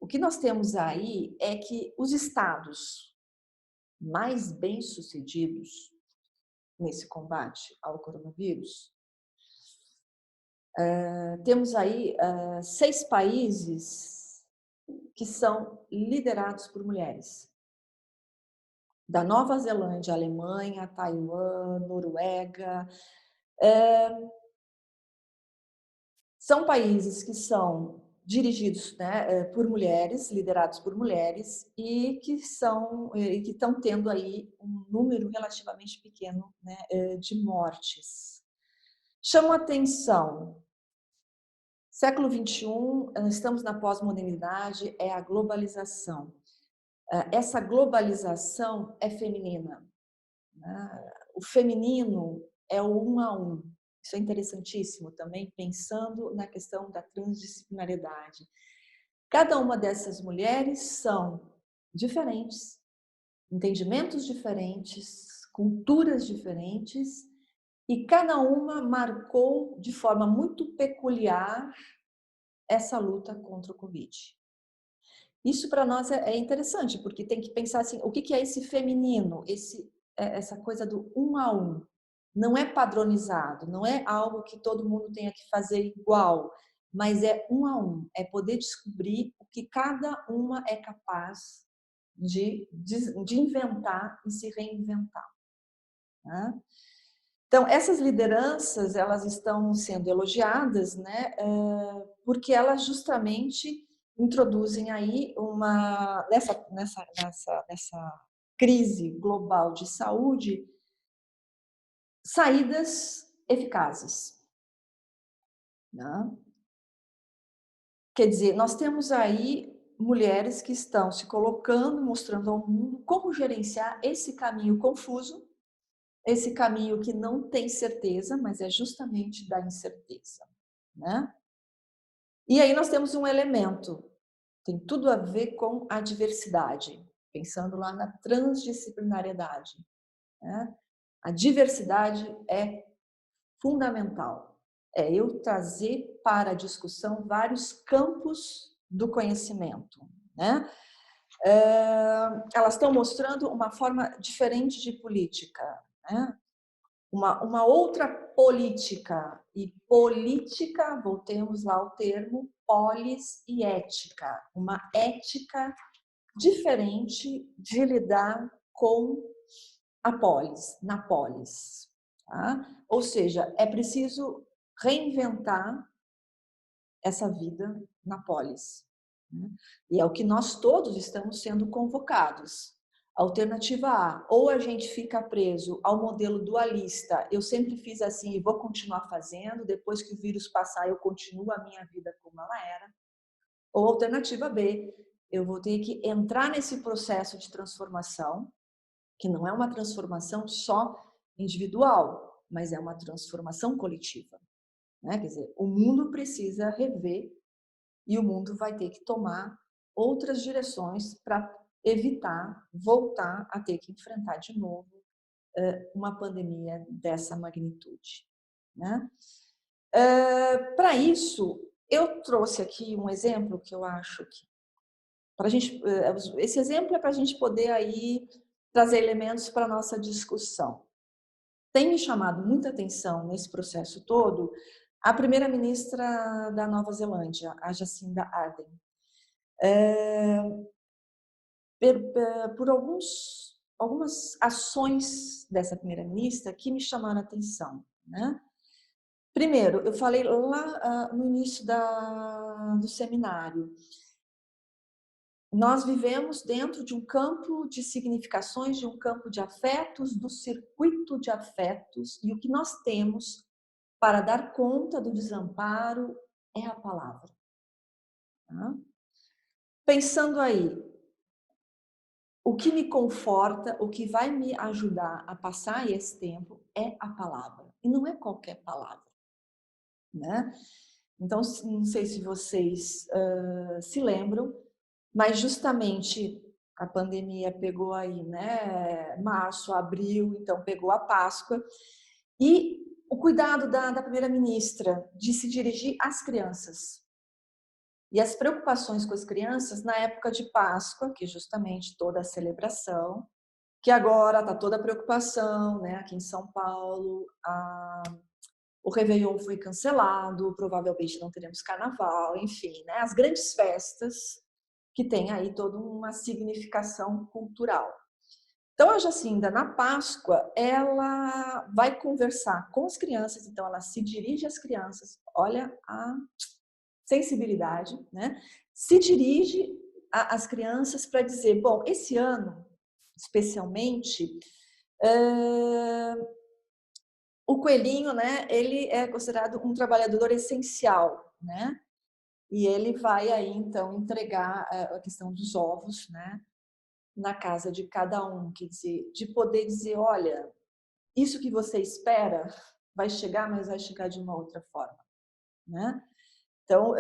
O que nós temos aí é que os estados mais bem-sucedidos nesse combate ao coronavírus, temos aí 6 países que são liderados por mulheres. Da Nova Zelândia, Alemanha, Taiwan, Noruega. São países que são dirigidos, né, por mulheres, liderados por mulheres, e que estão tendo aí um número relativamente pequeno, né, de mortes. Chama atenção, século XXI, estamos na pós-modernidade, é a globalização. Essa globalização é feminina, né? O feminino é o um a um. Isso é interessantíssimo também, pensando na questão da transdisciplinariedade. Cada uma dessas mulheres são diferentes, entendimentos diferentes, culturas diferentes, e cada uma marcou de forma muito peculiar essa luta contra o Covid. Isso para nós é interessante, porque tem que pensar assim, o que é esse feminino, essa coisa do um a um. Não é padronizado, não é algo que todo mundo tenha que fazer igual, mas é um a um, é poder descobrir o que cada uma é capaz de inventar e se reinventar, né? Então, essas lideranças, elas estão sendo elogiadas, né, porque elas justamente introduzem aí nessa crise global de saúde, saídas eficazes, né? Quer dizer, nós temos aí mulheres que estão se colocando, mostrando ao mundo como gerenciar esse caminho confuso, esse caminho que não tem certeza, mas é justamente da incerteza, né? E aí nós temos um elemento, tem tudo a ver com a diversidade, pensando lá na transdisciplinariedade, né? A diversidade é fundamental. É eu trazer para a discussão vários campos do conhecimento, né? Elas estão mostrando uma forma diferente de política, né? Uma outra política, e política, voltemos lá ao termo, polis e ética, uma ética diferente de lidar com a polis, na polis. Tá? Ou seja, é preciso reinventar essa vida na polis, né? E é o que nós todos estamos sendo convocados. Alternativa A, ou a gente fica preso ao modelo dualista, eu sempre fiz assim e vou continuar fazendo, depois que o vírus passar eu continuo a minha vida como ela era. Ou alternativa B, eu vou ter que entrar nesse processo de transformação, que não é uma transformação só individual, mas é uma transformação coletiva, né? Quer dizer, o mundo precisa rever e o mundo vai ter que tomar outras direções para evitar voltar a ter que enfrentar de novo uma pandemia dessa magnitude, né? Para isso, eu trouxe aqui um exemplo que eu acho que para a gente, esse exemplo é para a gente poder aí trazer elementos para a nossa discussão. Tem me chamado muita atenção nesse processo todo a primeira-ministra da Nova Zelândia, a Jacinda Ardern. Por algumas ações dessa primeira-ministra que me chamaram a atenção, né? Primeiro, eu falei lá no início do seminário, nós vivemos dentro de um campo de significações, de um campo de afetos, do circuito de afetos, e o que nós temos para dar conta do desamparo é a palavra. Tá? Pensando aí, o que me conforta, o que vai me ajudar a passar esse tempo é a palavra. E não é qualquer palavra, né? Então, não sei se vocês se lembram, mas justamente a pandemia pegou aí, né? Março, abril, então pegou a Páscoa. E o cuidado da primeira-ministra de se dirigir às crianças. E as preocupações com as crianças na época de Páscoa, que é justamente toda a celebração, que agora está toda a preocupação, né? Aqui em São Paulo, o Réveillon foi cancelado, provavelmente não teremos carnaval, enfim, né? As grandes festas que têm aí toda uma significação cultural. Então, a Jacinda, na Páscoa, ela vai conversar com as crianças, então ela se dirige às crianças, olha a sensibilidade, né? Se dirige às crianças para dizer, bom, esse ano, especialmente, o coelhinho, né, ele é considerado um trabalhador essencial, né? E ele vai aí, então, entregar a questão dos ovos, né, na casa de cada um, quer dizer, de poder dizer, olha, isso que você espera vai chegar, mas vai chegar de uma outra forma, né? Então,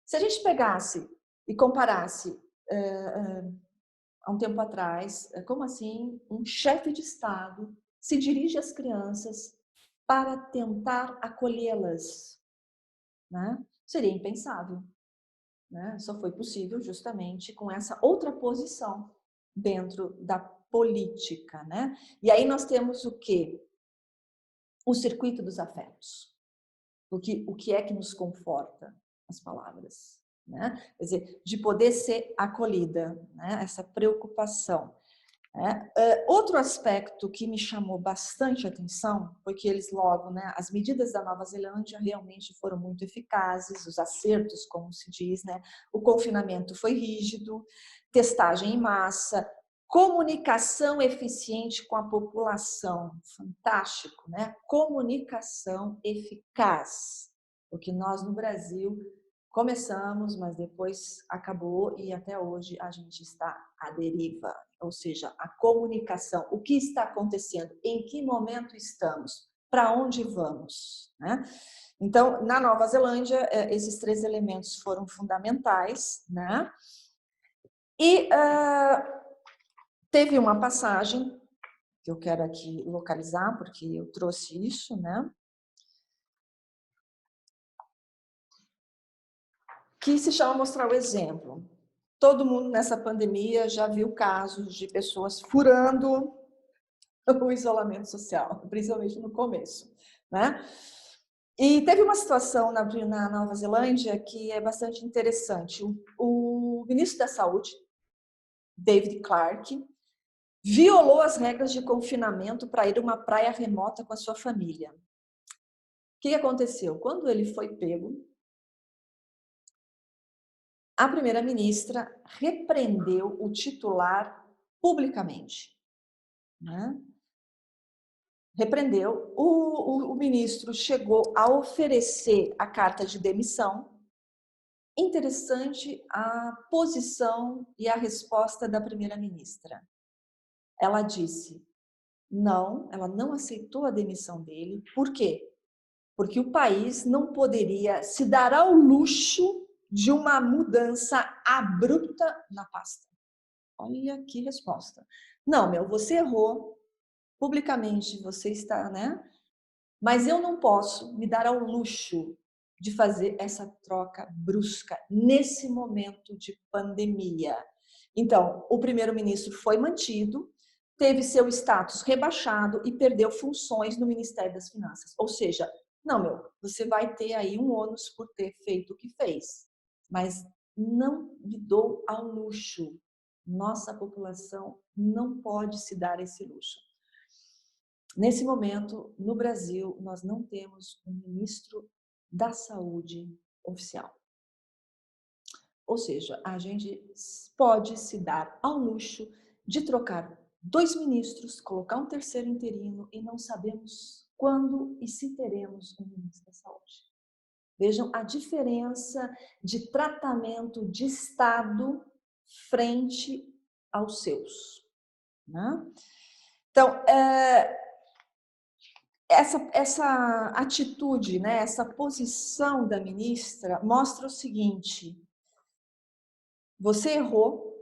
se a gente pegasse e comparasse há um tempo atrás, como assim um chefe de Estado se dirige às crianças para tentar acolhê-las, né? Seria impensável, né? Só foi possível justamente com essa outra posição dentro da política, né? E aí nós temos o quê? O circuito dos afetos. O que é que nos conforta? As palavras, né? Quer dizer, de poder ser acolhida, né? Essa preocupação. Né? Outro aspecto que me chamou bastante atenção foi que eles logo, né? As medidas da Nova Zelândia realmente foram muito eficazes, os acertos, como se diz, né? O confinamento foi rígido, testagem em massa, comunicação eficiente com a população, fantástico, né? Comunicação eficaz, porque nós no Brasil começamos, mas depois acabou e até hoje a gente está à deriva, ou seja, a comunicação, o que está acontecendo, em que momento estamos, para onde vamos, né? Então, na Nova Zelândia, esses três elementos foram fundamentais, né? E teve uma passagem que eu quero aqui localizar, porque eu trouxe isso, né? Que se chama Mostrar o Exemplo. Todo mundo nessa pandemia já viu casos de pessoas furando o isolamento social, principalmente no começo, né? E teve uma situação na Nova Zelândia que é bastante interessante. O ministro da Saúde, David Clark, violou as regras de confinamento para ir a uma praia remota com a sua família. O que aconteceu? Quando ele foi pego, a primeira-ministra repreendeu o titular publicamente, né? Repreendeu. O ministro chegou a oferecer a carta de demissão. Interessante a posição e a resposta da primeira-ministra. Ela disse não, ela não aceitou a demissão dele. Por quê? Porque o país não poderia se dar ao luxo de uma mudança abrupta na pasta. Olha que resposta. Não, você errou, publicamente você está, né? Mas eu não posso me dar ao luxo de fazer essa troca brusca nesse momento de pandemia. Então, o primeiro-ministro foi mantido, teve seu status rebaixado e perdeu funções no Ministério das Finanças. Ou seja, não, você vai ter aí um ônus por ter feito o que fez, mas não me dou ao luxo. Nossa população não pode se dar esse luxo. Nesse momento, no Brasil, nós não temos um ministro da saúde oficial. Ou seja, a gente pode se dar ao luxo de trocar 2 ministros, colocar um terceiro interino e não sabemos quando e se teremos um ministro da saúde. Vejam a diferença de tratamento de Estado frente aos seus, né? Então, essa atitude, né, essa posição da ministra mostra o seguinte: você errou,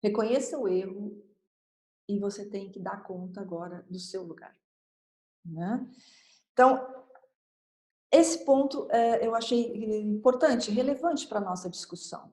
reconheça o erro e você tem que dar conta agora do seu lugar, né? Então, esse ponto eu achei importante, relevante para a nossa discussão,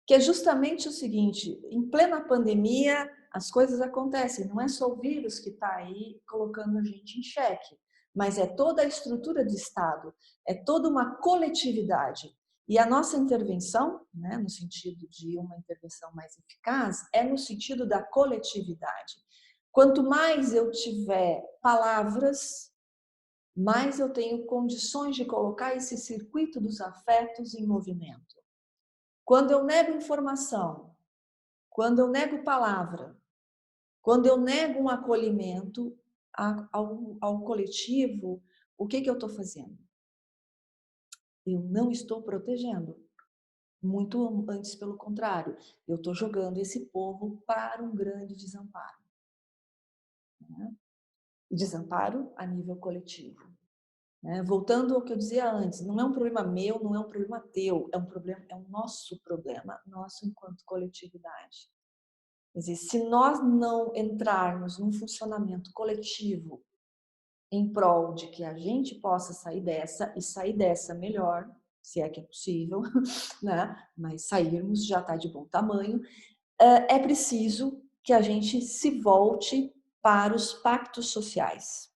que é justamente o seguinte: em plena pandemia, as coisas acontecem, não é só o vírus que está aí colocando a gente em xeque, mas é toda a estrutura de Estado, é toda uma coletividade. E a nossa intervenção, né, no sentido de uma intervenção mais eficaz, é no sentido da coletividade. Quanto mais eu tiver palavras, mais eu tenho condições de colocar esse circuito dos afetos em movimento. Quando eu nego informação, quando eu nego palavra, quando eu nego um acolhimento ao coletivo, o que eu estou fazendo? Eu não estou protegendo. Muito antes, pelo contrário, eu estou jogando esse povo para um grande desamparo. Né? Desamparo a nível coletivo. Voltando ao que eu dizia antes, não é um problema meu, não é um problema teu, é um nosso problema, nosso enquanto coletividade. Quer dizer, se nós não entrarmos num funcionamento coletivo em prol de que a gente possa sair dessa e sair dessa melhor, se é que é possível, né? Mas sairmos já está de bom tamanho, é preciso que a gente se volte para os pactos sociais.